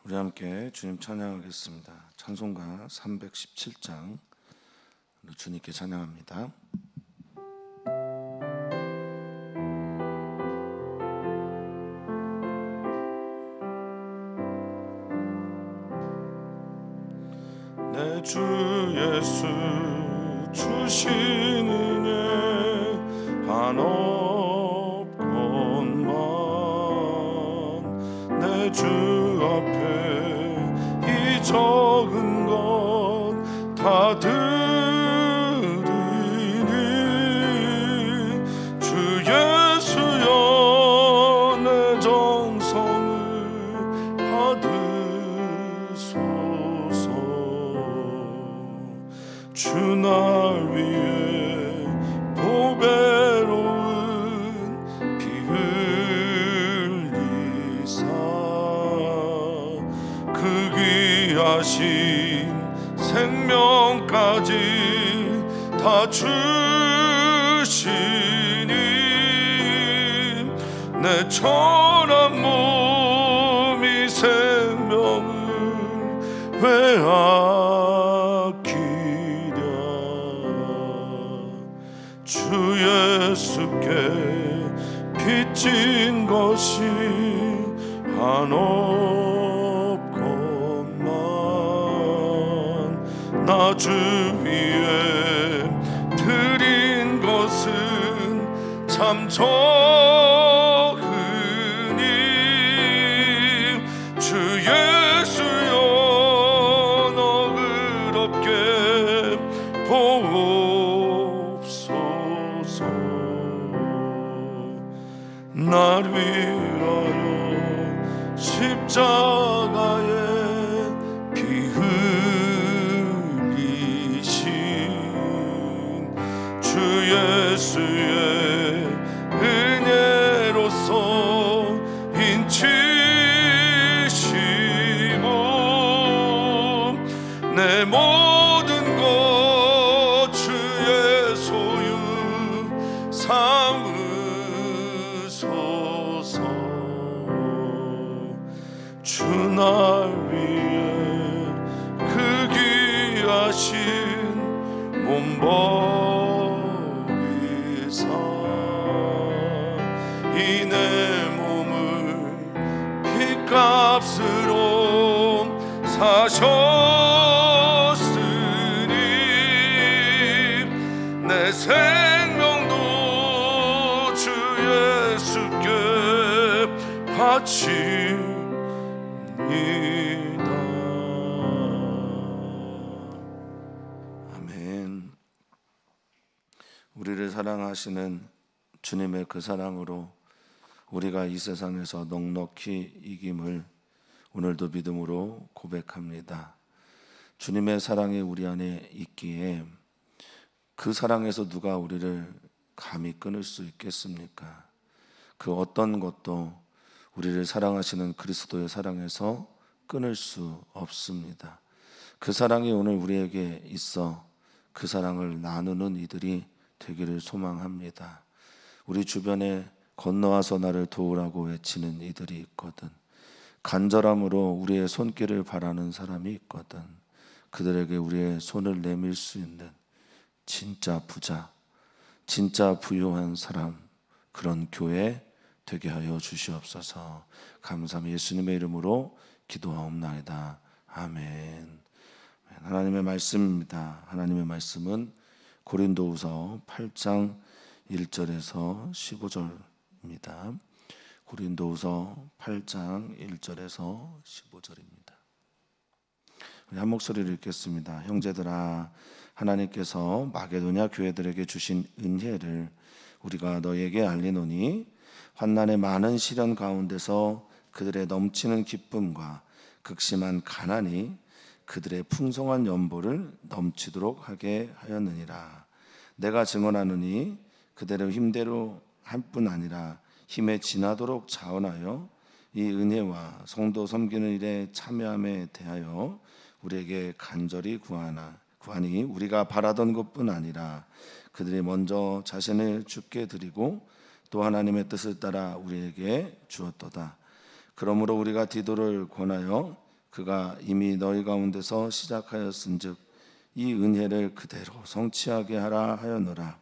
우리 함께 주님 찬양하겠습니다. 찬송가 317장 주님께 찬양합니다. 내 주 예수 주신 은혜 한없건만 내 주 앞에 이 적은 것 다 드리니 주 예수여 내 정성을 받으소서. 주 날 위해 보배로운 피 흘리사 그 귀하신 생명까지 다 주시니 내 천한 몸이 생명을 왜 아끼랴. 주 예수께 빚진 것이 한없건만 나 주 위에 드린 것은 참 적으니 주 예수여 너그럽게 보옵소서. 날 위하여 십자가에 피 흘리신 주 예수의 은혜로서 인치시고 내 모든 것 주의 소유 삼으소서. 주 날 위해 그 귀하신 몸 버리사 이 내 몸을 핏값으로 사셨으니 내 생명도 주 예수께 바치니다. 아멘. 우리를 사랑하시는 주님의 그 사랑으로 우리가 이 세상에서 넉넉히 이김을 오늘도 믿음으로 고백합니다. 주님의 사랑이 우리 안에 있기에 그 사랑에서 누가 우리를 감히 끊을 수 있겠습니까? 그 어떤 것도 우리를 사랑하시는 그리스도의 사랑에서 끊을 수 없습니다. 그 사랑이 오늘 우리에게 있어 그 사랑을 나누는 이들이 되기를 소망합니다. 우리 주변에 건너와서 나를 도우라고 외치는 이들이 있거든. 간절함으로 우리의 손길을 바라는 사람이 있거든. 그들에게 우리의 손을 내밀 수 있는 진짜 부자, 진짜 부유한 사람, 그런 교회 되게 하여 주시옵소서. 감사합니다. 예수님의 이름으로 기도하옵나이다. 아멘. 하나님의 말씀입니다. 하나님의 말씀은 고린도후서 8장 1절에서 15절입니다. 고린도후서 8장 1절에서 15절입니다. 우리 한 목소리를 읽겠습니다. 형제들아, 하나님께서 마게도냐 교회들에게 주신 은혜를 우리가 너에게 알리노니 환난의 많은 시련 가운데서 그들의 넘치는 기쁨과 극심한 가난이 그들의 풍성한 연보를 넘치도록 하게 하였느니라. 내가 증언하노니 그대로 힘대로 할 뿐 아니라 힘에 지나도록 자원하여 이 은혜와 성도 섬기는 일에 참여함에 대하여 우리에게 간절히 구하니 우리가 바라던 것뿐 아니라 그들이 먼저 자신을 주께 드리고 또 하나님의 뜻을 따라 우리에게 주었도다. 그러므로 우리가 디도를 권하여 그가 이미 너희 가운데서 시작하였은즉 이 은혜를 그대로 성취하게 하라 하였노라.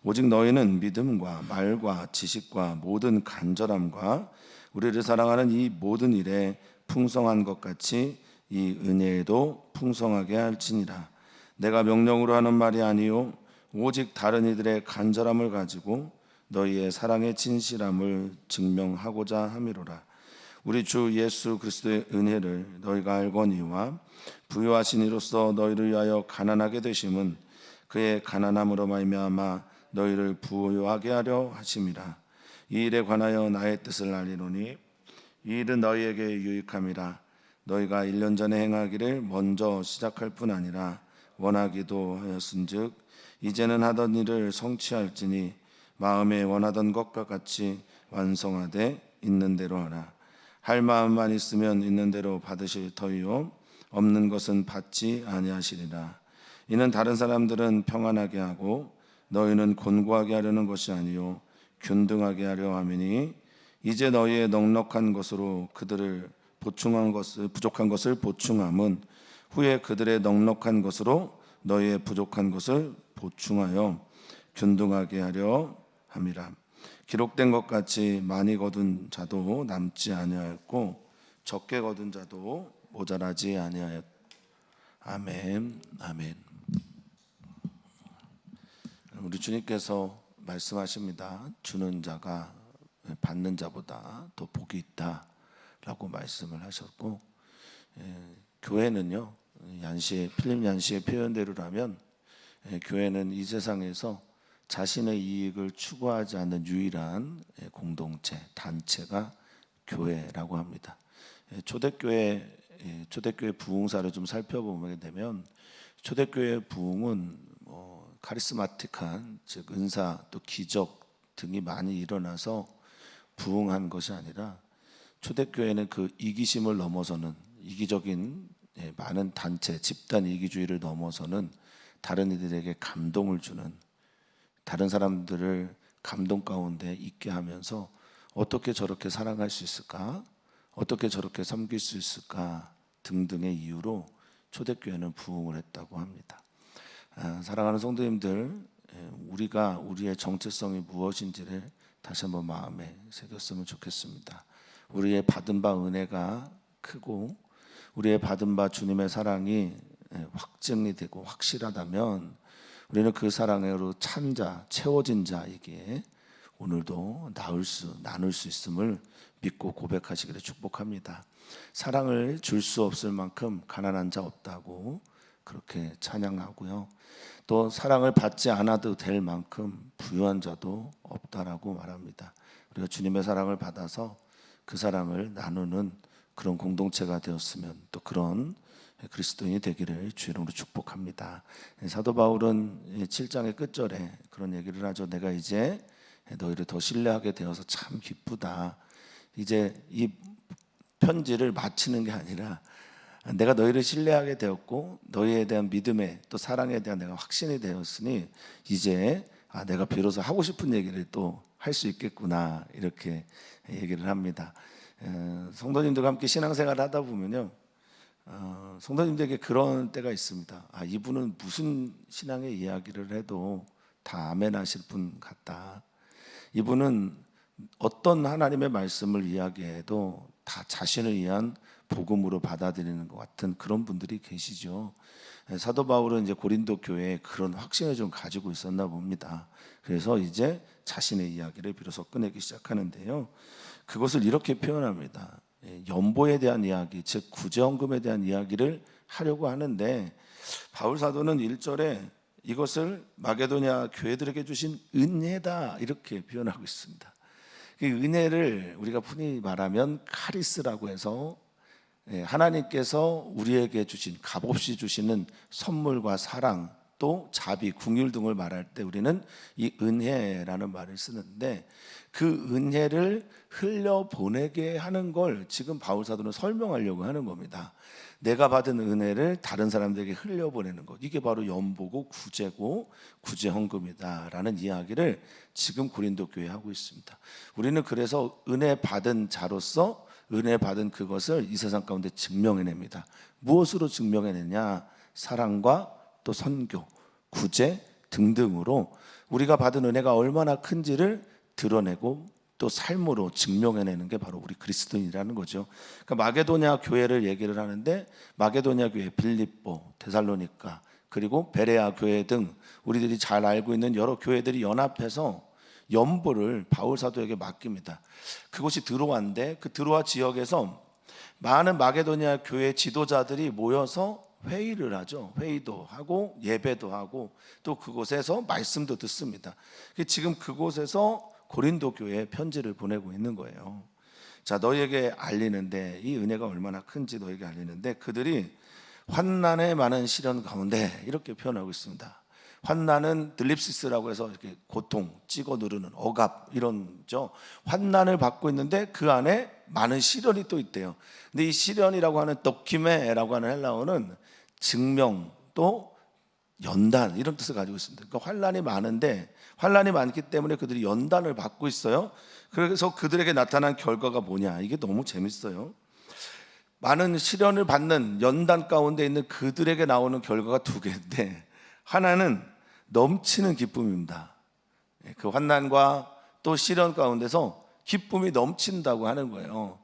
오직 너희는 믿음과 말과 지식과 모든 간절함과 우리를 사랑하는 이 모든 일에 풍성한 것 같이 이 은혜에도 풍성하게 할지니라. 내가 명령으로 하는 말이 아니요 오직 다른 이들의 간절함을 가지고 너희의 사랑의 진실함을 증명하고자 함이로라. 우리 주 예수 그리스도의 은혜를 너희가 알거니와 부요하신 이로써 너희를 위하여 가난하게 되심은 그의 가난함으로 말미암아 너희를 부요하게 하려 하심이라. 이 일에 관하여 나의 뜻을 알리노니 이 일은 너희에게 유익함이라. 너희가 1년 전에 행하기를 먼저 시작할 뿐 아니라 원하기도 하였은즉 이제는 하던 일을 성취할지니 마음에 원하던 것과 같이 완성하되 있는 대로 하라. 할 마음만 있으면 있는 대로 받으실 터이요 없는 것은 받지 아니하시리라. 이는 다른 사람들은 평안하게 하고 너희는 곤고하게 하려는 것이 아니요 균등하게 하려 함이니 이제 너희의 넉넉한 것으로 그들을 부족한 것을 보충함은 후에 그들의 넉넉한 것으로 너희의 부족한 것을 보충하여 균등하게 하려 함이라. 기록된 것 같이 많이 거둔 자도 남지 아니하였고 적게 거둔 자도 모자라지 아니하였. 아멘. 아멘. 우리 주님께서 말씀하십니다. 주는 자가 받는 자보다 더 복이 있다라고 말씀을 하셨고, 교회는요, 필립 얀시의 표현대로라면 교회는 이 세상에서 자신의 이익을 추구하지 않는 유일한 공동체, 단체가 교회라고 합니다. 초대교회 부흥사를 좀 살펴보게 되면 초대교회 부흥은 카리스마틱한 즉 은사 또 기적 등이 많이 일어나서 부흥한 것이 아니라 초대교회는 그 이기심을 넘어서는 이기적인 많은 단체, 집단 이기주의를 넘어서는 다른 이들에게 감동을 주는, 다른 사람들을 감동 가운데 있게 하면서 어떻게 저렇게 사랑할 수 있을까? 어떻게 저렇게 섬길 수 있을까? 등등의 이유로 초대교회는 부흥을 했다고 합니다. 사랑하는 성도님들, 우리가 우리의 정체성이 무엇인지를 다시 한번 마음에 새겼으면 좋겠습니다. 우리의 받은 바 은혜가 크고 우리의 받은 바 주님의 사랑이 확증이 되고 확실하다면 우리는 그 사랑으로 찬 자, 채워진 자에게 오늘도 나눌 수 있음을 믿고 고백하시기를 축복합니다. 사랑을 줄 수 없을 만큼 가난한 자 없다고 그렇게 찬양하고요. 또 사랑을 받지 않아도 될 만큼 부유한 자도 없다라고 말합니다. 우리가 주님의 사랑을 받아서 그 사랑을 나누는 그런 공동체가 되었으면 또 그런 그리스도인이 되기를 주 이름으로 축복합니다. 사도 바울은 7장의 끝절에 그런 얘기를 하죠. 내가 이제 너희를 더 신뢰하게 되어서 참 기쁘다. 이제 이 편지를 마치는 게 아니라 내가 너희를 신뢰하게 되었고 너희에 대한 믿음에 또 사랑에 대한 내가 확신이 되었으니 이제 내가 비로소 하고 싶은 얘기를 또 할 수 있겠구나 이렇게 얘기를 합니다. 성도님들과 함께 신앙생활을 하다 보면요, 성도님들에게 그런 때가 있습니다. 이분은 무슨 신앙의 이야기를 해도 다 아멘 하실 분 같다. 이분은 어떤 하나님의 말씀을 이야기해도 다 자신을 위한 복음으로 받아들이는 것 같은 그런 분들이 계시죠. 사도 바울은 이제 고린도 교회에 그런 확신을 좀 가지고 있었나 봅니다. 그래서 이제 자신의 이야기를 비로소 꺼내기 시작하는데요. 그것을 이렇게 표현합니다. 연보에 대한 이야기, 즉 구제헌금에 대한 이야기를 하려고 하는데 바울 사도는 1절에 이것을 마게도냐 교회들에게 주신 은혜다 이렇게 표현하고 있습니다. 그 은혜를 우리가 흔히 말하면 카리스라고 해서 하나님께서 우리에게 주신 값없이 주시는 선물과 사랑 또 자비, 긍휼 등을 말할 때 우리는 이 은혜라는 말을 쓰는데 그 은혜를 흘려보내게 하는 걸 지금 바울 사도는 설명하려고 하는 겁니다. 내가 받은 은혜를 다른 사람들에게 흘려보내는 것, 이게 바로 연보고 구제고 구제헌금이다라는 이야기를 지금 고린도 교회에 하고 있습니다. 우리는 그래서 은혜 받은 자로서 은혜 받은 그것을 이 세상 가운데 증명해냅니다. 무엇으로 증명해내냐? 사랑과 또 선교, 구제 등등으로 우리가 받은 은혜가 얼마나 큰지를 드러내고 또 삶으로 증명해내는 게 바로 우리 그리스도인이라는 거죠. 그러니까 마게도냐 교회를 얘기를 하는데, 마게도냐 교회, 빌립보, 데살로니가, 그리고 베레아 교회 등 우리들이 잘 알고 있는 여러 교회들이 연합해서 연보를 바울 사도에게 맡깁니다. 그곳이 드로아인데, 그 드로아 지역에서 많은 마게도냐 교회 지도자들이 모여서 회의를 하죠. 회의도 하고 예배도 하고 또 그곳에서 말씀도 듣습니다. 지금 그곳에서 고린도 교회에 편지를 보내고 있는 거예요. 자, 너희에게 알리는데, 이 은혜가 얼마나 큰지 너희에게 알리는데, 그들이 환난의 많은 시련 가운데 이렇게 표현하고 있습니다. 환난은 들립시스라고 해서 이렇게 고통, 찍어 누르는 억압 이런죠. 환난을 받고 있는데 그 안에 많은 시련이 또 있대요. 근데 이 시련이라고 하는 도키메라고 하는 헬라어는 증명 또 연단 이런 뜻을 가지고 있습니다. 그러니까 환난이 많은데, 환난이 많기 때문에 그들이 연단을 받고 있어요. 그래서 그들에게 나타난 결과가 뭐냐? 이게 너무 재밌어요. 많은 시련을 받는 연단 가운데 있는 그들에게 나오는 결과가 두 개인데, 하나는 넘치는 기쁨입니다. 그 환난과 또 시련 가운데서 기쁨이 넘친다고 하는 거예요.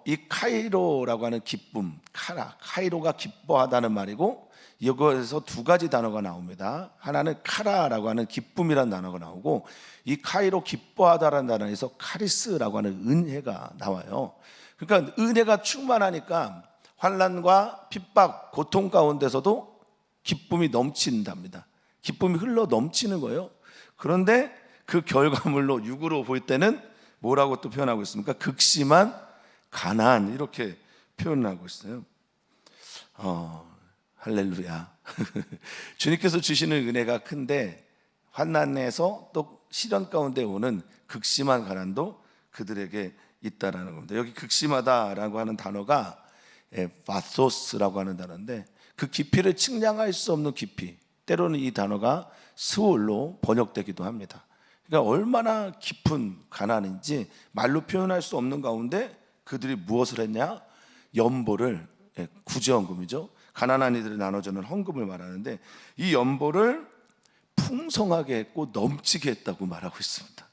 이 카이로라고 하는 기쁨, 카이로가 기뻐하다는 말이고, 이것에서 두 가지 단어가 나옵니다. 하나는 카라라고 하는 기쁨이라는 단어가 나오고, 이 카이로 기뻐하다라는 단어에서 카리스라고 하는 은혜가 나와요. 그러니까 은혜가 충만하니까 환난과 핍박, 고통 가운데서도 기쁨이 넘친답니다. 기쁨이 흘러 넘치는 거예요. 그런데 그 결과물로 육으로 볼 때는 뭐라고 또 표현하고 있습니까? 극심한 가난, 이렇게 표현하고 있어요. 할렐루야. 주님께서 주시는 은혜가 큰데, 환난에서 또 시련 가운데 오는 극심한 가난도 그들에게 있다라는 겁니다. 여기 극심하다라고 하는 단어가 바소스라고 하는 단어인데, 그 깊이를 측량할 수 없는 깊이, 때로는 이 단어가 스올로 번역되기도 합니다. 그러니까 얼마나 깊은 가난인지 말로 표현할 수 없는 가운데 그들이 무엇을 했냐? 연보를, 구제헌금이죠. 가난한 이들이 나눠주는 헌금을 말하는데, 이 연보를 풍성하게 했고 넘치게 했다고 말하고 있습니다.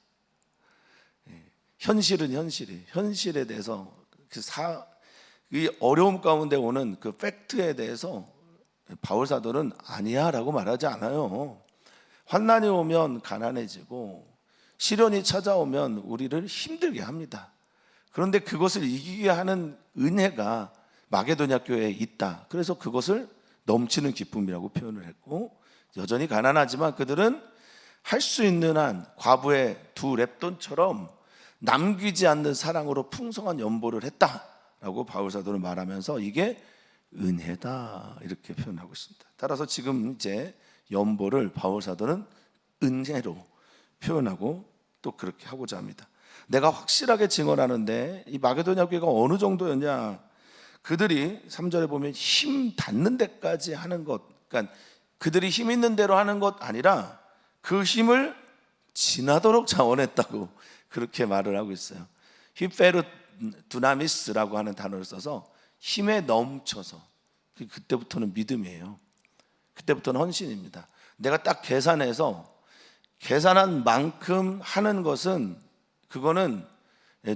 현실은 현실에 대해서 이 어려움 가운데 오는 그 팩트에 대해서 바울 사도는 아니야라고 말하지 않아요. 환난이 오면 가난해지고 시련이 찾아오면 우리를 힘들게 합니다. 그런데 그것을 이기게 하는 은혜가 마게도냐 교회에 있다. 그래서 그것을 넘치는 기쁨이라고 표현을 했고, 여전히 가난하지만 그들은 할 수 있는 한 과부의 두 랩돈처럼 남기지 않는 사랑으로 풍성한 연보를 했다라고 바울 사도는 말하면서 이게 은혜다 이렇게 표현하고 있습니다. 따라서 지금 이제 연보를 바울 사도는 은혜로 표현하고 또 그렇게 하고자 합니다. 내가 확실하게 증언하는데, 이 마게도냐 교회가 어느 정도였냐? 그들이 3절에 보면 힘 닿는 데까지 하는 것, 그러니까 그들이 힘 있는 대로 하는 것 아니라 그 힘을 지나도록 자원했다고 그렇게 말을 하고 있어요. 히페르 두나미스라고 하는 단어를 써서 힘에 넘쳐서, 그때부터는 믿음이에요. 그때부터는 헌신입니다. 내가 딱 계산해서 계산한 만큼 하는 것은, 그거는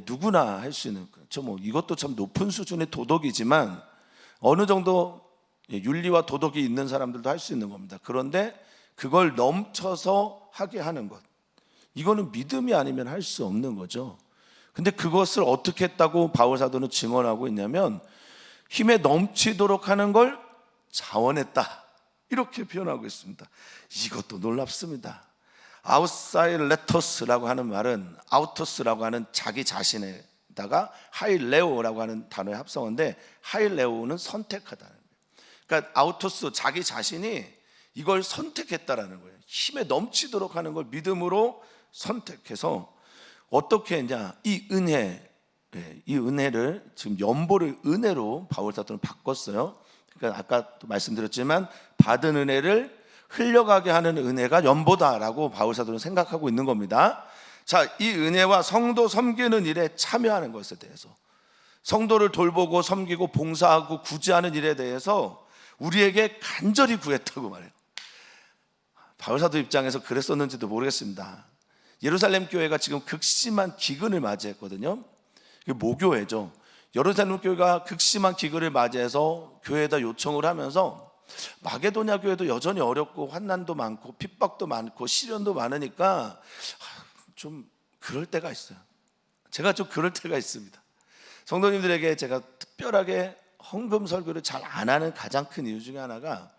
누구나 할 수 있는 거예요. 이것도 참 높은 수준의 도덕이지만 어느 정도 윤리와 도덕이 있는 사람들도 할 수 있는 겁니다. 그런데 그걸 넘쳐서 하게 하는 것, 이거는 믿음이 아니면 할 수 없는 거죠. 근데 그것을 어떻게 했다고 바울 사도는 증언하고 있냐면, 힘에 넘치도록 하는 걸 자원했다 이렇게 표현하고 있습니다. 이것도 놀랍습니다. 아웃사일레토스라고 하는 말은, 아우토스라고 하는 자기 자신에다가 하일레오라고 하는 단어의 합성어인데, 하일레오는 선택하다는 거예요. 그러니까 아우토스, 자기 자신이 이걸 선택했다라는 거예요. 힘에 넘치도록 하는 걸 믿음으로 선택해서 어떻게 했냐? 이 은혜를 지금 연보를 은혜로 바울 사도는 바꿨어요. 그러니까 아까 또 말씀드렸지만 받은 은혜를 흘려가게 하는 은혜가 연보다라고 바울 사도는 생각하고 있는 겁니다. 자, 이 은혜와 성도 섬기는 일에 참여하는 것에 대해서, 성도를 돌보고 섬기고 봉사하고 구제하는 일에 대해서 우리에게 간절히 구했다고 말해요. 바울사도 입장에서 그랬었는지도 모르겠습니다. 예루살렘 교회가 지금 극심한 기근을 맞이했거든요. 모교회죠. 예루살렘 교회가 극심한 기근을 맞이해서 교회에다 요청을 하면서 마게도냐 교회도 여전히 어렵고 환난도 많고 핍박도 많고 시련도 많으니까 좀 그럴 때가 있어요. 제가 좀 그럴 때가 있습니다. 성도님들에게 제가 특별하게 헌금 설교를 잘 안 하는 가장 큰 이유 중에 하나가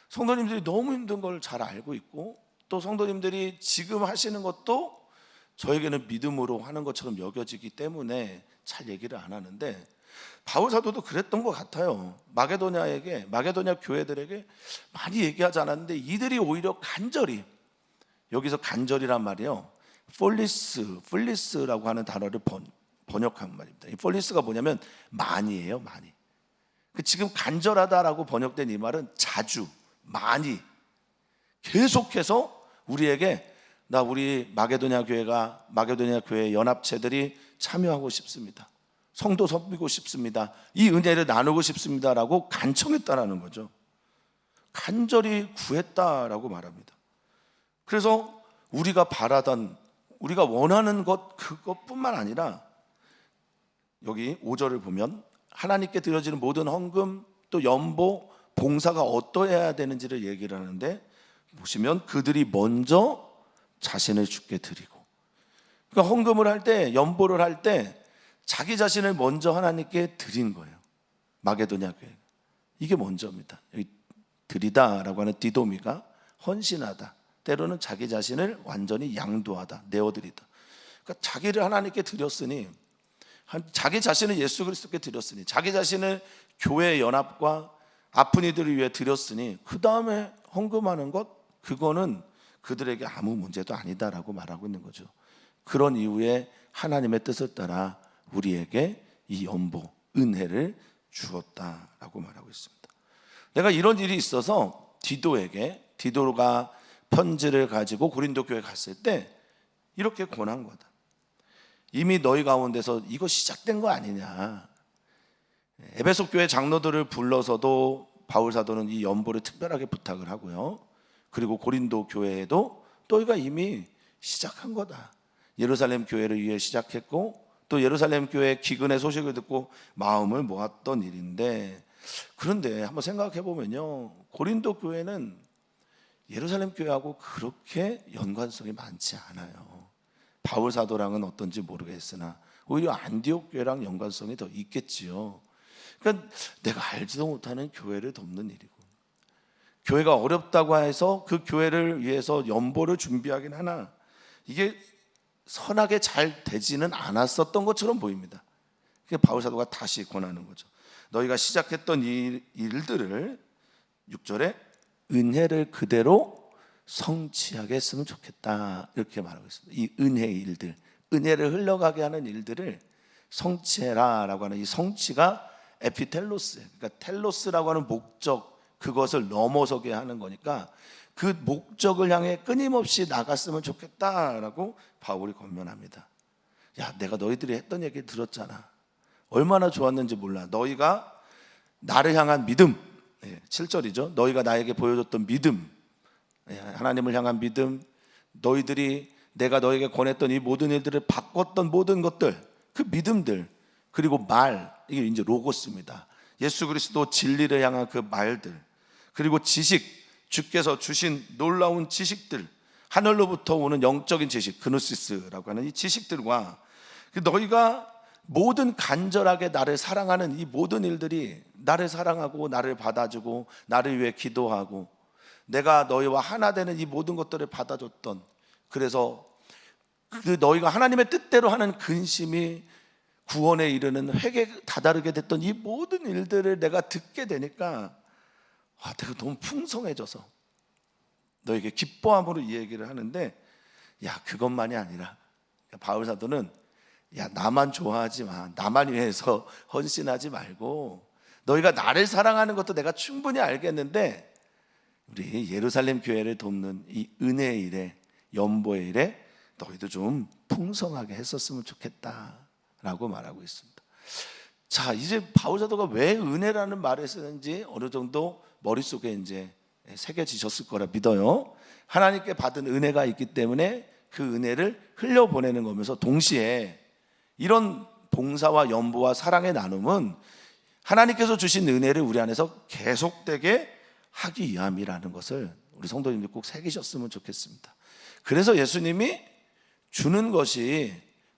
성도님들이 너무 힘든 걸 잘 알고 있고 또 성도님들이 지금 하시는 것도 저에게는 믿음으로 하는 것처럼 여겨지기 때문에 잘 얘기를 안 하는데 바울 사도도 그랬던 것 같아요. 마게도냐 교회들에게 많이 얘기하지 않았는데 이들이 오히려 간절히, 여기서 간절이란 말이요, 폴리스라고 하는 단어를 번역한 말입니다. 이 폴리스가 뭐냐면 많이예요, 많이. 지금 간절하다라고 번역된 이 말은 자주, 많이, 계속해서 우리에게 우리 마게도냐 교회 연합체들이 참여하고 싶습니다. 성도 섬기고 싶습니다. 이 은혜를 나누고 싶습니다라고 간청했다라는 거죠. 간절히 구했다라고 말합니다. 그래서 우리가 바라던, 우리가 원하는 것 그것뿐만 아니라 여기 5절을 보면 하나님께 드려지는 모든 헌금 또 연보 봉사가 어떠해야 되는지를 얘기를 하는데 보시면 그들이 먼저 자신을 주께 드리고, 그러니까 헌금을 할 때, 연보를 할 때 자기 자신을 먼저 하나님께 드린 거예요. 마게도냐 교회 이게 먼저입니다. 여기 드리다라고 하는 디도미가 헌신하다, 때로는 자기 자신을 완전히 양도하다, 내어드리다. 그러니까 자기를 하나님께 드렸으니, 자기 자신을 예수 그리스도께 드렸으니, 자기 자신을 교회 연합과 아픈 이들을 위해 드렸으니 그 다음에 헌금하는 것, 그거는 그들에게 아무 문제도 아니다라고 말하고 있는 거죠. 그런 이후에 하나님의 뜻을 따라 우리에게 이 연보, 은혜를 주었다라고 말하고 있습니다. 내가 이런 일이 있어서 디도가 편지를 가지고 고린도 교회에 갔을 때 이렇게 권한 거다. 이미 너희 가운데서 이거 시작된 거 아니냐. 에베소 교회 장로들을 불러서도 바울 사도는 이 연보를 특별하게 부탁을 하고요. 그리고 고린도 교회에도 너희가 이미 시작한 거다. 예루살렘 교회를 위해 시작했고 또 예루살렘 교회 기근의 소식을 듣고 마음을 모았던 일인데, 그런데 한번 생각해 보면요, 고린도 교회는 예루살렘 교회하고 그렇게 연관성이 많지 않아요. 바울 사도랑은 어떤지 모르겠으나 오히려 안디옥 교회랑 연관성이 더 있겠지요. 그러니까 내가 알지도 못하는 교회를 돕는 일이고, 교회가 어렵다고 해서 그 교회를 위해서 연보를 준비하긴 하나 이게 선하게 잘 되지는 않았었던 것처럼 보입니다. 그게 바울 사도가 다시 권하는 거죠. 너희가 시작했던 이 일들을 6절에 은혜를 그대로 성취하게 했으면 좋겠다, 이렇게 말하고 있습니다. 이 은혜의 일들, 은혜를 흘러가게 하는 일들을 성취해라 라고 하는 이 성취가 에피텔로스, 그러니까 텔로스라고 하는 목적, 그것을 넘어서게 하는 거니까 그 목적을 향해 끊임없이 나갔으면 좋겠다라고 바울이 권면합니다. 야, 내가 너희들이 했던 얘기 들었잖아. 얼마나 좋았는지 몰라. 너희가 나를 향한 믿음, 7절이죠. 너희가 나에게 보여줬던 믿음, 하나님을 향한 믿음, 너희들이 내가 너에게 권했던 이 모든 일들을 바꿨던 모든 것들, 그 믿음들, 그리고 말, 이게 이제 로고스입니다. 예수 그리스도 진리를 향한 그 말들, 그리고 지식, 주께서 주신 놀라운 지식들, 하늘로부터 오는 영적인 지식, 그노시스라고 하는 이 지식들과 너희가 모든 간절하게 나를 사랑하는 이 모든 일들이, 나를 사랑하고 나를 받아주고 나를 위해 기도하고 내가 너희와 하나 되는 이 모든 것들을 받아줬던, 그래서 그 너희가 하나님의 뜻대로 하는 근심이 구원에 이르는 회개에 다다르게 됐던 이 모든 일들을 내가 듣게 되니까 내가 너무 풍성해져서 너에게 기뻐함으로 이 얘기를 하는데, 야, 그것만이 아니라 바울 사도는 야, 나만 좋아하지 마, 나만 위해서 헌신하지 말고 너희가 나를 사랑하는 것도 내가 충분히 알겠는데 우리 예루살렘 교회를 돕는 이 은혜의 일에, 연보의 일에 너희도 좀 풍성하게 했었으면 좋겠다라고 말하고 있습니다. 자, 이제 바울 사도가 왜 은혜라는 말을 쓰는지 어느 정도 머릿속에 이제 새겨지셨을 거라 믿어요. 하나님께 받은 은혜가 있기 때문에 그 은혜를 흘려보내는 거면서 동시에 이런 봉사와 연보와 사랑의 나눔은 하나님께서 주신 은혜를 우리 안에서 계속되게 하기 위함이라는 것을 우리 성도님들 꼭 새기셨으면 좋겠습니다. 그래서 예수님이 주는 것이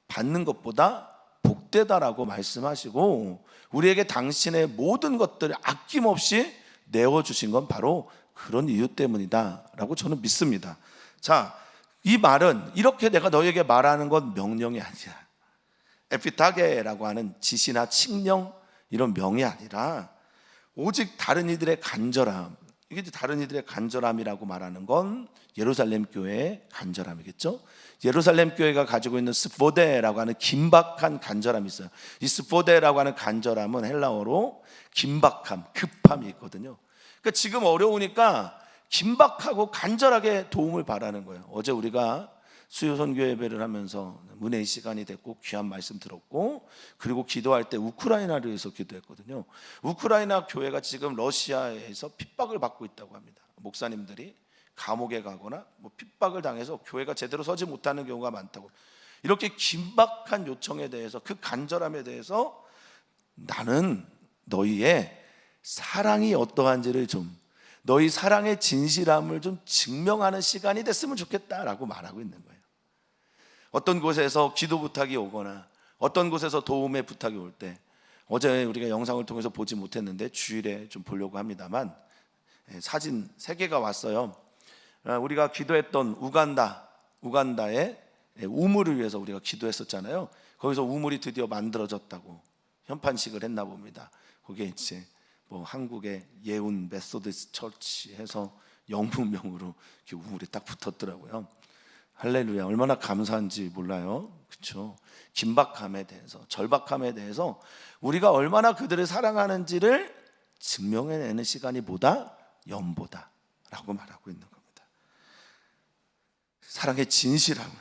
받는 것보다 복되다라고 말씀하시고 우리에게 당신의 모든 것들을 아낌없이 내어주신 건 바로 그런 이유 때문이다라고 저는 믿습니다. 자, 이 말은 이렇게 내가 너에게 말하는 건 명령이 아니야. 에피타게라고 하는 지시나 칙령 이런 명이 아니라 오직 다른 이들의 간절함, 이게 다른 이들의 간절함이라고 말하는 건 예루살렘 교회의 간절함이겠죠. 예루살렘 교회가 가지고 있는 스포데라고 하는 긴박한 간절함이 있어요. 이 스포데라고 하는 간절함은 헬라어로 긴박함, 급함이 있거든요. 그러니까 지금 어려우니까 긴박하고 간절하게 도움을 바라는 거예요. 어제 우리가 수요 선교 예배를 하면서 은혜의 시간이 됐고 귀한 말씀 들었고, 그리고 기도할 때 우크라이나를 위해서 기도했거든요. 우크라이나 교회가 지금 러시아에서 핍박을 받고 있다고 합니다. 목사님들이 감옥에 가거나 핍박을 당해서 교회가 제대로 서지 못하는 경우가 많다고. 이렇게 긴박한 요청에 대해서, 그 간절함에 대해서 나는 너희의 사랑이 어떠한지를 좀, 너희 사랑의 진실함을 좀 증명하는 시간이 됐으면 좋겠다라고 말하고 있는 거예요. 어떤 곳에서 기도 부탁이 오거나 어떤 곳에서 도움의 부탁이 올 때, 어제 우리가 영상을 통해서 보지 못했는데 주일에 좀 보려고 합니다만 사진 3개가 왔어요. 우리가 기도했던 우간다의 우물을 위해서 우리가 기도했었잖아요. 거기서 우물이 드디어 만들어졌다고 현판식을 했나 봅니다. 거기에 이제 한국의 예운 메소디스트 처치 해서 영문명으로 이렇게 우물이 딱 붙었더라고요. 할렐루야, 얼마나 감사한지 몰라요. 그렇죠? 긴박함에 대해서, 절박함에 대해서 우리가 얼마나 그들을 사랑하는지를 증명해내는 시간이 뭐다? 연보다라고 말하고 있는 겁니다. 사랑의 진실함을,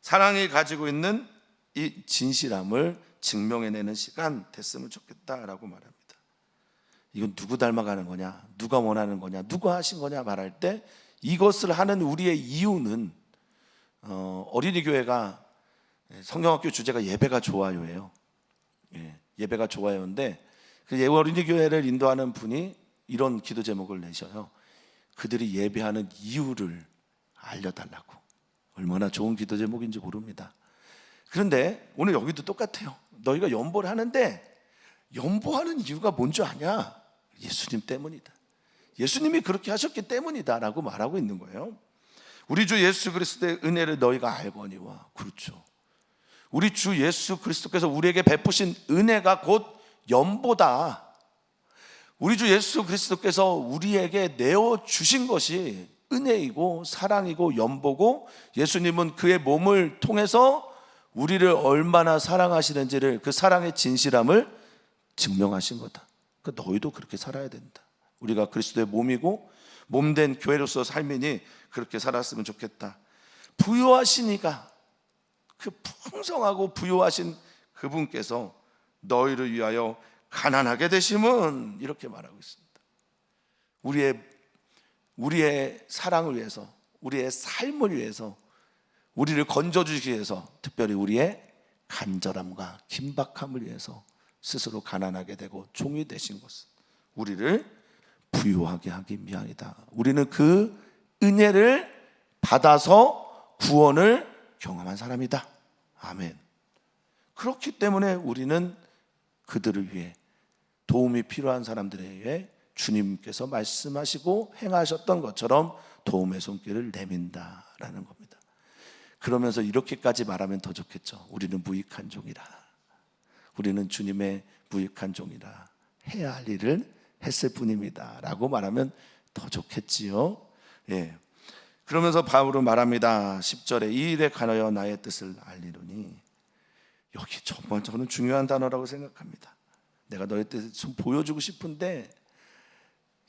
사랑이 가지고 있는 이 진실함을 증명해내는 시간 됐으면 좋겠다라고 말합니다. 이건 누구 닮아가는 거냐, 누가 원하는 거냐, 누가 하신 거냐 말할 때 이것을 하는 우리의 이유는 어린이 교회가 성경학교 주제가 예배가 좋아요예요. 예배가 좋아요인데 그 어린이 교회를 인도하는 분이 이런 기도 제목을 내셔요. 그들이 예배하는 이유를 알려달라고. 얼마나 좋은 기도 제목인지 모릅니다. 그런데 오늘 여기도 똑같아요. 너희가 연보를 하는데 연보하는 이유가 뭔지 아냐? 예수님 때문이다. 예수님이 그렇게 하셨기 때문이다 라고 말하고 있는 거예요. 우리 주 예수 그리스도의 은혜를 너희가 알거니와. 그렇죠. 우리 주 예수 그리스도께서 우리에게 베푸신 은혜가 곧 연보다. 우리 주 예수 그리스도께서 우리에게 내어주신 것이 은혜이고 사랑이고 연보고, 예수님은 그의 몸을 통해서 우리를 얼마나 사랑하시는지를, 그 사랑의 진실함을 증명하신 거다. 그러니까 너희도 그렇게 살아야 된다. 우리가 그리스도의 몸이고 몸된 교회로서 삶이니 그렇게 살았으면 좋겠다. 부요하신 이가, 그 풍성하고 부요하신 그분께서 너희를 위하여 가난하게 되심은, 이렇게 말하고 있습니다. 우리의 사랑을 위해서, 우리의 삶을 위해서, 우리를 건져주시기 위해서, 특별히 우리의 간절함과 긴박함을 위해서 스스로 가난하게 되고 종이 되신 것은 우리를 부유하게 하기 위함이다. 우리는 그 은혜를 받아서 구원을 경험한 사람이다. 아멘. 그렇기 때문에 우리는 그들을 위해, 도움이 필요한 사람들에 의해 주님께서 말씀하시고 행하셨던 것처럼 도움의 손길을 내민다라는 겁니다. 그러면서 이렇게까지 말하면 더 좋겠죠. 우리는 무익한 종이라. 우리는 주님의 무익한 종이라. 해야 할 일을 했을 뿐입니다 라고 말하면 더 좋겠지요. 그러면서 바울은 말합니다. 10절에 이 일에 관하여 나의 뜻을 알리노니. 여기 정말 저는 중요한 단어라고 생각합니다. 내가 너의 뜻을 좀 보여주고 싶은데,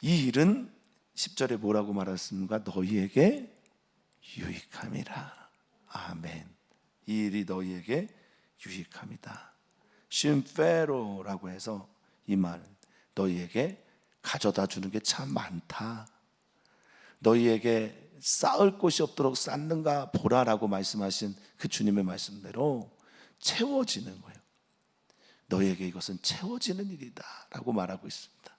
이 일은 10절에 뭐라고 말했습니까? 너희에게 유익함이라. 아멘. 이 일이 너희에게 유익함이다. 쉼페로라고 해서 이 말, 너희에게 가져다 주는 게 참 많다. 너희에게 쌓을 곳이 없도록 쌓는가 보라라고 말씀하신 그 주님의 말씀대로 채워지는 거예요. 너희에게 이것은 채워지는 일이다 라고 말하고 있습니다.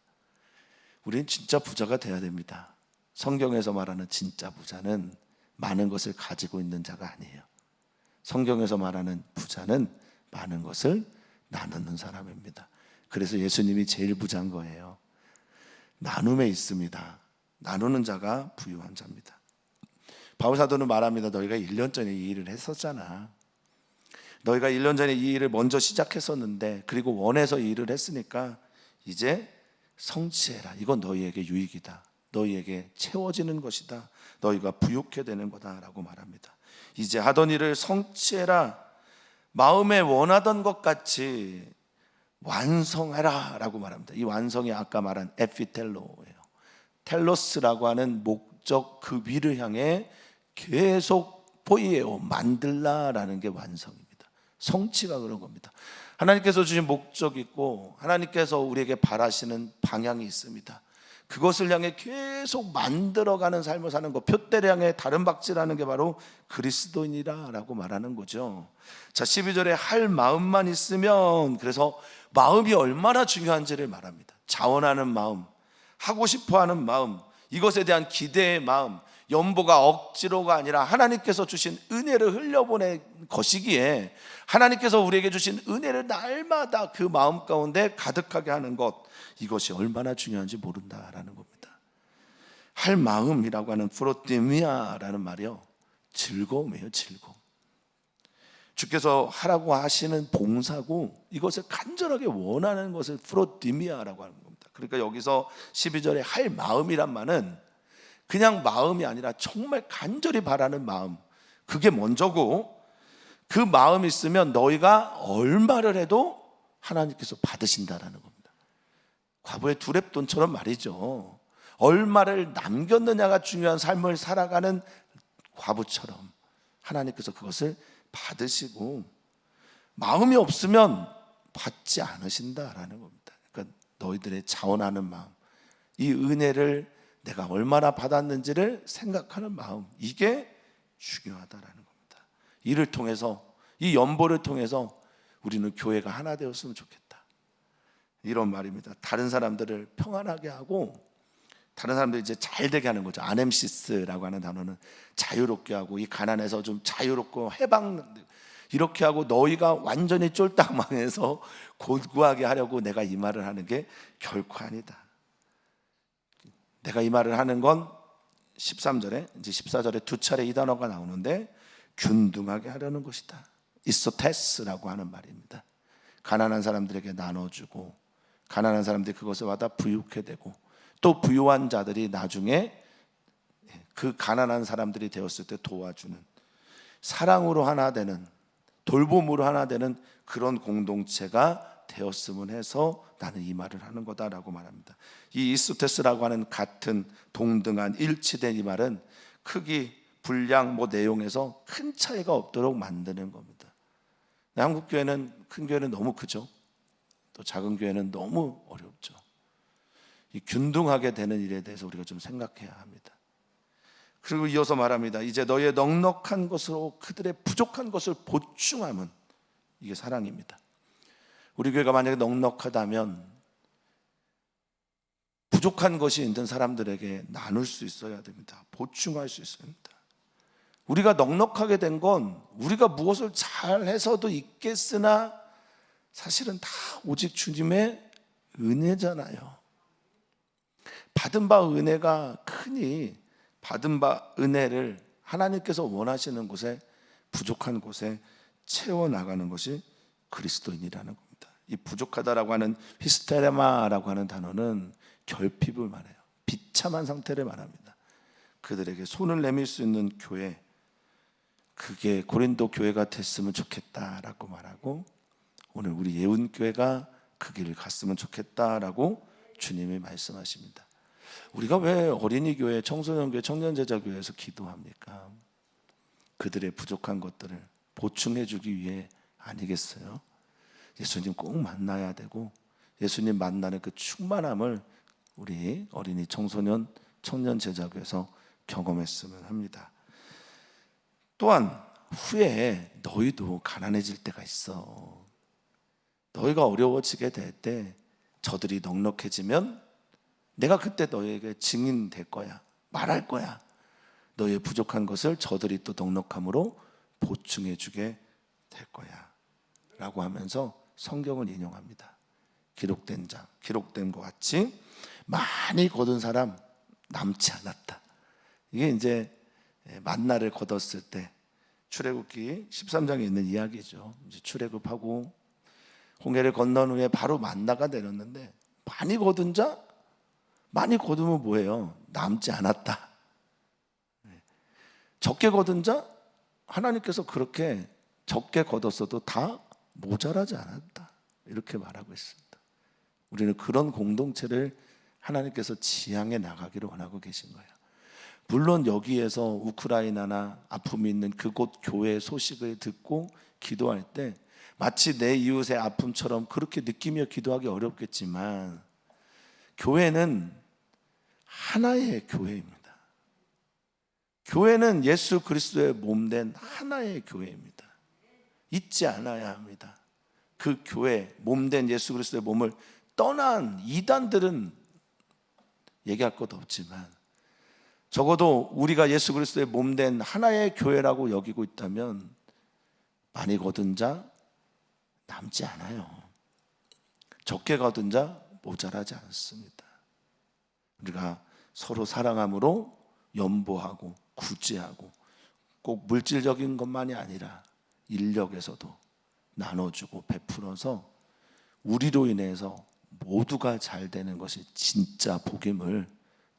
우리는 진짜 부자가 돼야 됩니다. 성경에서 말하는 진짜 부자는 많은 것을 가지고 있는 자가 아니에요. 성경에서 말하는 부자는 많은 것을 나누는 사람입니다. 그래서 예수님이 제일 부자인 거예요. 나눔에 있습니다. 나누는 자가 부유한 자입니다. 바울 사도는 말합니다. 너희가 1년 전에 이 일을 했었잖아. 너희가 1년 전에 이 일을 먼저 시작했었는데, 그리고 원해서 이 일을 했으니까 이제 성취해라. 이건 너희에게 유익이다. 너희에게 채워지는 것이다. 너희가 부욕해 되는 거다라고 말합니다. 이제 하던 일을 성취해라. 마음에 원하던 것 같이 완성해라 라고 말합니다. 이 완성이 아까 말한 에피텔로예요. 텔로스라고 하는 목적 그 위를 향해 계속 포이에오 만들라라는 게 완성입니다. 성취가 그런 겁니다. 하나님께서 주신 목적이 있고 하나님께서 우리에게 바라시는 방향이 있습니다. 그것을 향해 계속 만들어가는 삶을 사는 것, 표대를 향해 다른 박질하는 게 바로 그리스도인이라고 말하는 거죠. 자, 12절에 할 마음만 있으면, 그래서 마음이 얼마나 중요한지를 말합니다. 자원하는 마음, 하고 싶어하는 마음, 이것에 대한 기대의 마음, 연보가 억지로가 아니라 하나님께서 주신 은혜를 흘려보낸 것이기에 하나님께서 우리에게 주신 은혜를 날마다 그 마음 가운데 가득하게 하는 것, 이것이 얼마나 중요한지 모른다라는 겁니다. 할 마음이라고 하는 프로티미아라는 말이요, 즐거움이에요. 즐거움. 주께서 하라고 하시는 봉사고 이것을 간절하게 원하는 것을 프로티미아라고 하는 겁니다. 그러니까 여기서 12절에 할 마음이란 말은 그냥 마음이 아니라 정말 간절히 바라는 마음, 그게 먼저고, 그 마음이 있으면 너희가 얼마를 해도 하나님께서 받으신다라는 겁니다. 과부의 두렙돈처럼 말이죠. 얼마를 남겼느냐가 중요한 삶을 살아가는 과부처럼 하나님께서 그것을 받으시고, 마음이 없으면 받지 않으신다라는 겁니다. 그러니까 너희들의 자원하는 마음, 이 은혜를 내가 얼마나 받았는지를 생각하는 마음, 이게 중요하다라는 겁니다. 이를 통해서, 이 연보를 통해서 우리는 교회가 하나 되었으면 좋겠다, 이런 말입니다. 다른 사람들을 평안하게 하고 다른 사람들이 이제 잘 되게 하는 거죠. 아넴시스라고 하는 단어는 자유롭게 하고, 이 가난에서 좀 자유롭고 해방, 이렇게 하고 너희가 완전히 쫄딱 망해서 고구하게 하려고 내가 이 말을 하는 게 결코 아니다. 내가 이 말을 하는 건 13절에, 이제 14절에 두 차례 이 단어가 나오는데 균등하게 하려는 것이다. 이소테스라고 하는 말입니다. 가난한 사람들에게 나눠주고, 가난한 사람들이 그것을 받아 부유케 되고, 또 부유한 자들이 나중에 그 가난한 사람들이 되었을 때 도와주는, 사랑으로 하나 되는, 돌봄으로 하나 되는 그런 공동체가 되었으면 해서 나는 이 말을 하는 거다라고 말합니다. 이 이소테스라고 하는 같은 동등한 일치된 이 말은 크기, 분량, 내용에서 큰 차이가 없도록 만드는 겁니다. 한국 교회는, 큰 교회는 너무 크죠. 또 작은 교회는 너무 어렵죠. 이 균등하게 되는 일에 대해서 우리가 좀 생각해야 합니다. 그리고 이어서 말합니다. 이제 너희의 넉넉한 것으로 그들의 부족한 것을 보충함은, 이게 사랑입니다. 우리 교회가 만약에 넉넉하다면 부족한 것이 있는 사람들에게 나눌 수 있어야 됩니다. 보충할 수 있어야 합니다. 우리가 넉넉하게 된 건 우리가 무엇을 잘해서도 있겠으나 사실은 다 오직 주님의 은혜잖아요. 받은 바 은혜가 크니 받은 바 은혜를 하나님께서 원하시는 곳에, 부족한 곳에 채워나가는 것이 그리스도인이라는 겁니다. 이 부족하다라고 하는 히스테레마라고 하는 단어는 결핍을 말해요. 비참한 상태를 말합니다. 그들에게 손을 내밀 수 있는 교회, 그게 고린도 교회가 됐으면 좋겠다라고 말하고, 오늘 우리 예운교회가 그 길을 갔으면 좋겠다라고 주님이 말씀하십니다. 우리가 왜 어린이교회, 청소년교회, 청년제자교회에서 기도합니까? 그들의 부족한 것들을 보충해 주기 위해 아니겠어요? 예수님 꼭 만나야 되고 예수님 만나는 그 충만함을 우리 어린이 청소년 청년 제자교에서 경험했으면 합니다. 또한 후에 너희도 가난해질 때가 있어. 너희가 어려워지게 될 때 저들이 넉넉해지면 내가 그때 너희에게 증인 될 거야. 말할 거야. 너희의 부족한 것을 저들이 또 넉넉함으로 보충해 주게 될 거야 라고 하면서 성경을 인용합니다. 기록된 것 같이 많이 거둔 사람 남지 않았다. 이게 이제 만나를 거뒀을 때 출애굽기 13장에 있는 이야기죠. 이제 출애굽하고 홍해를 건넌 후에 바로 만나가 내렸는데 많이 거둔 자, 많이 거두면 뭐예요? 남지 않았다. 적게 거둔 자, 하나님께서 그렇게 적게 거뒀어도 다 모자라지 않았다. 이렇게 말하고 있습니다. 우리는 그런 공동체를 하나님께서 지향해 나가기를 원하고 계신 거예요. 물론 여기에서 우크라이나나 아픔이 있는 그곳 교회의 소식을 듣고 기도할 때 마치 내 이웃의 아픔처럼 그렇게 느끼며 기도하기 어렵겠지만 교회는 하나의 교회입니다. 교회는 예수 그리스도의 몸된 하나의 교회입니다. 잊지 않아야 합니다. 그 교회, 몸된 예수 그리스도의 몸을 떠난 이단들은 얘기할 것도 없지만 적어도 우리가 예수 그리스도의 몸된 하나의 교회라고 여기고 있다면 많이 거둔 자 남지 않아요. 적게 거둔 자 모자라지 않습니다. 우리가 서로 사랑함으로 연보하고 구제하고 꼭 물질적인 것만이 아니라 인력에서도 나눠주고 베풀어서 우리로 인해서 모두가 잘 되는 것이 진짜 복임을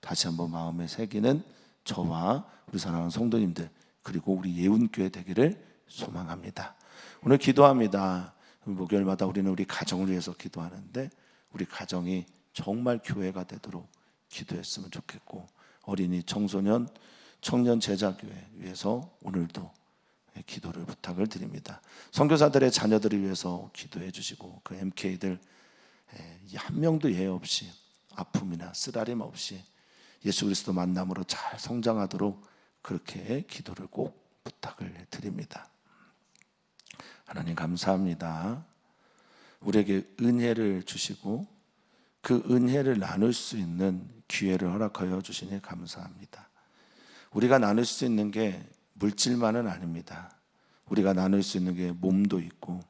다시 한번 마음에 새기는 저와 우리 사랑하는 성도님들 그리고 우리 예운교회 되기를 소망합니다. 오늘 기도합니다. 목요일마다 우리는 우리 가정을 위해서 기도하는데 우리 가정이 정말 교회가 되도록 기도했으면 좋겠고 어린이 청소년 청년 제자교회 위해서 오늘도 기도를 부탁을 드립니다. 선교사들의 자녀들을 위해서 기도해 주시고 그 MK들 한 명도 예 없이 아픔이나 쓰라림 없이 예수 그리스도 만남으로 잘 성장하도록 그렇게 기도를 꼭 부탁을 드립니다. 하나님 감사합니다. 우리에게 은혜를 주시고 그 은혜를 나눌 수 있는 기회를 허락하여 주시니 감사합니다. 우리가 나눌 수 있는 게 물질만은 아닙니다. 우리가 나눌 수 있는 게 몸도 있고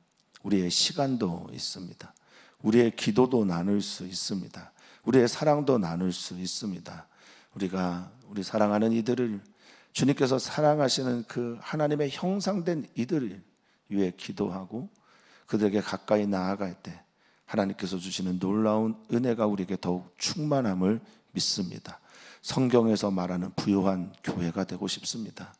우리의 시간도 있습니다. 우리의 기도도 나눌 수 있습니다. 우리의 사랑도 나눌 수 있습니다. 우리가 우리 사랑하는 이들을 주님께서 사랑하시는 그 하나님의 형상된 이들을 위해 기도하고 그들에게 가까이 나아갈 때 하나님께서 주시는 놀라운 은혜가 우리에게 더욱 충만함을 믿습니다. 성경에서 말하는 부요한 교회가 되고 싶습니다.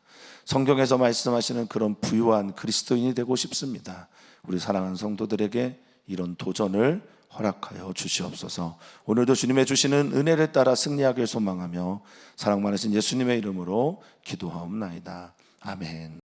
성경에서 말씀하시는 그런 부요한 그리스도인이 되고 싶습니다. 우리 사랑하는 성도들에게 이런 도전을 허락하여 주시옵소서. 오늘도 주님의 주시는 은혜를 따라 승리하길 소망하며 사랑 많으신 예수님의 이름으로 기도하옵나이다. 아멘.